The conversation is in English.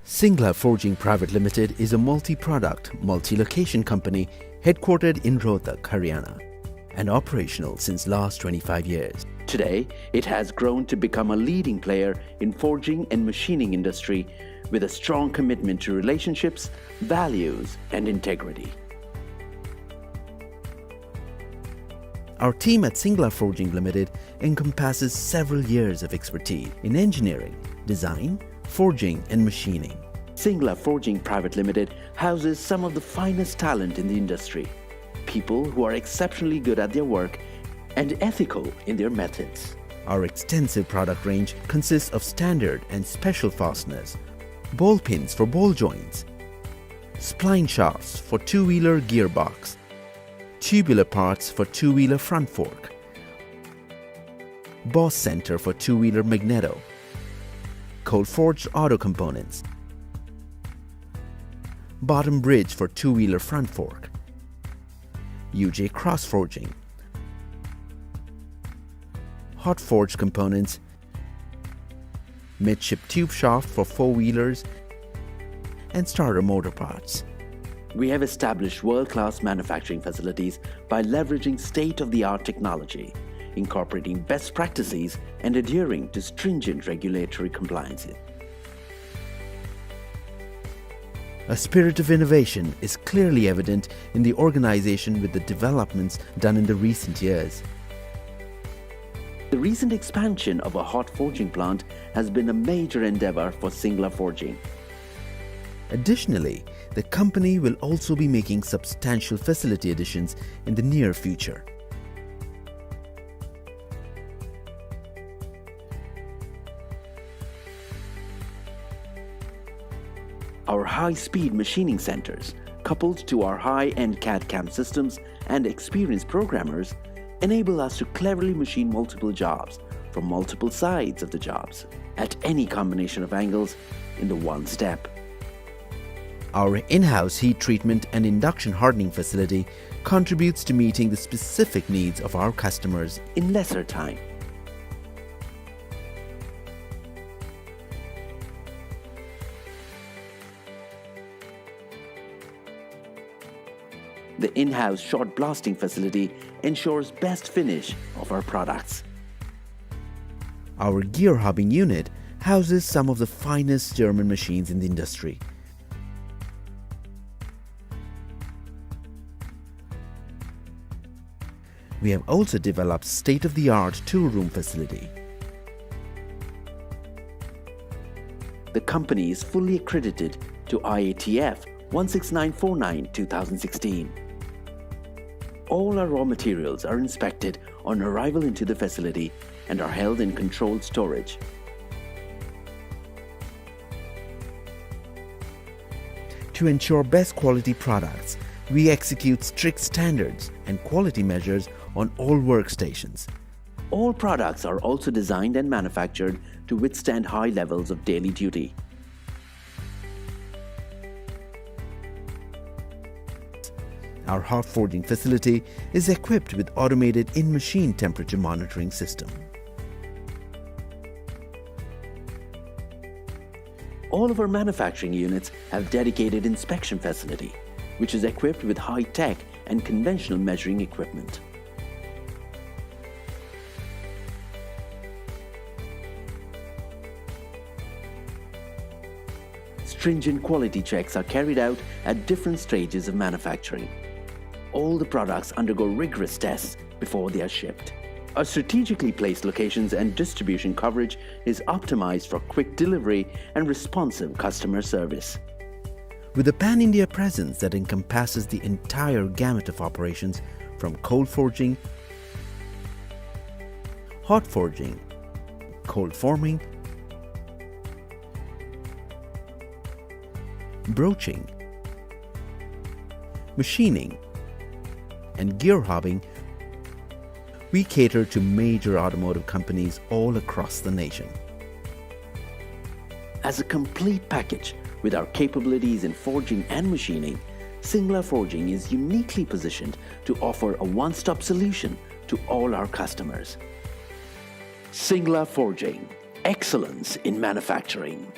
Singla Forging Private Limited is a multi-product, multi-location company headquartered in Rohtak, Haryana, and operational since last 25 years. Today, it has grown to become a leading player in forging and machining industry with a strong commitment to relationships, values, and integrity. Our team at Singla Forging Limited encompasses several years of expertise in engineering, design, forging and machining. Singla Forging Private Limited houses some of the finest talent in the industry, people who are exceptionally good at their work and ethical in their methods. Our extensive product range consists of standard and special fasteners, ball pins for ball joints, spline shafts for two-wheeler gearbox, tubular parts for two-wheeler front fork, boss center for two-wheeler magneto, cold-forged auto components, bottom bridge for two-wheeler front fork, UJ cross forging, hot forged components, midship tube shaft for four-wheelers, and starter motor parts. We have established world-class manufacturing facilities by leveraging state-of-the-art technology, incorporating best practices and adhering to stringent regulatory compliances. A spirit of innovation is clearly evident in the organization with the developments done in the recent years. The recent expansion of a hot forging plant has been a major endeavor for Singla Forging. Additionally, the company will also be making substantial facility additions in the near future. Our high-speed machining centers, coupled to our high-end CAD/CAM systems and experienced programmers, enable us to cleverly machine multiple jobs from multiple sides of the jobs at any combination of angles in the one step. Our in-house heat treatment and induction hardening facility contributes to meeting the specific needs of our customers in lesser time. The in-house short blasting facility ensures best finish of our products. Our gear hobbing unit houses some of the finest German machines in the industry. We have also developed state-of-the-art tool room facility. The company is fully accredited to IATF 16949-2016. All our raw materials are inspected on arrival into the facility and are held in controlled storage. To ensure best quality products, we execute strict standards and quality measures on all workstations. All products are also designed and manufactured to withstand high levels of daily duty. Our hot forging facility is equipped with automated in-machine temperature monitoring system. All of our manufacturing units have dedicated inspection facility, which is equipped with high-tech and conventional measuring equipment. Stringent quality checks are carried out at different stages of manufacturing. All the products undergo rigorous tests before they are shipped. Our strategically placed locations and distribution coverage is optimized for quick delivery and responsive customer service. With a pan-India presence that encompasses the entire gamut of operations from cold forging, hot forging, cold forming, broaching, machining, and gear hobbing, we cater to major automotive companies all across the nation. As a complete package with our capabilities in forging and machining, Singla Forging is uniquely positioned to offer a one-stop solution to all our customers. Singla Forging, excellence in manufacturing.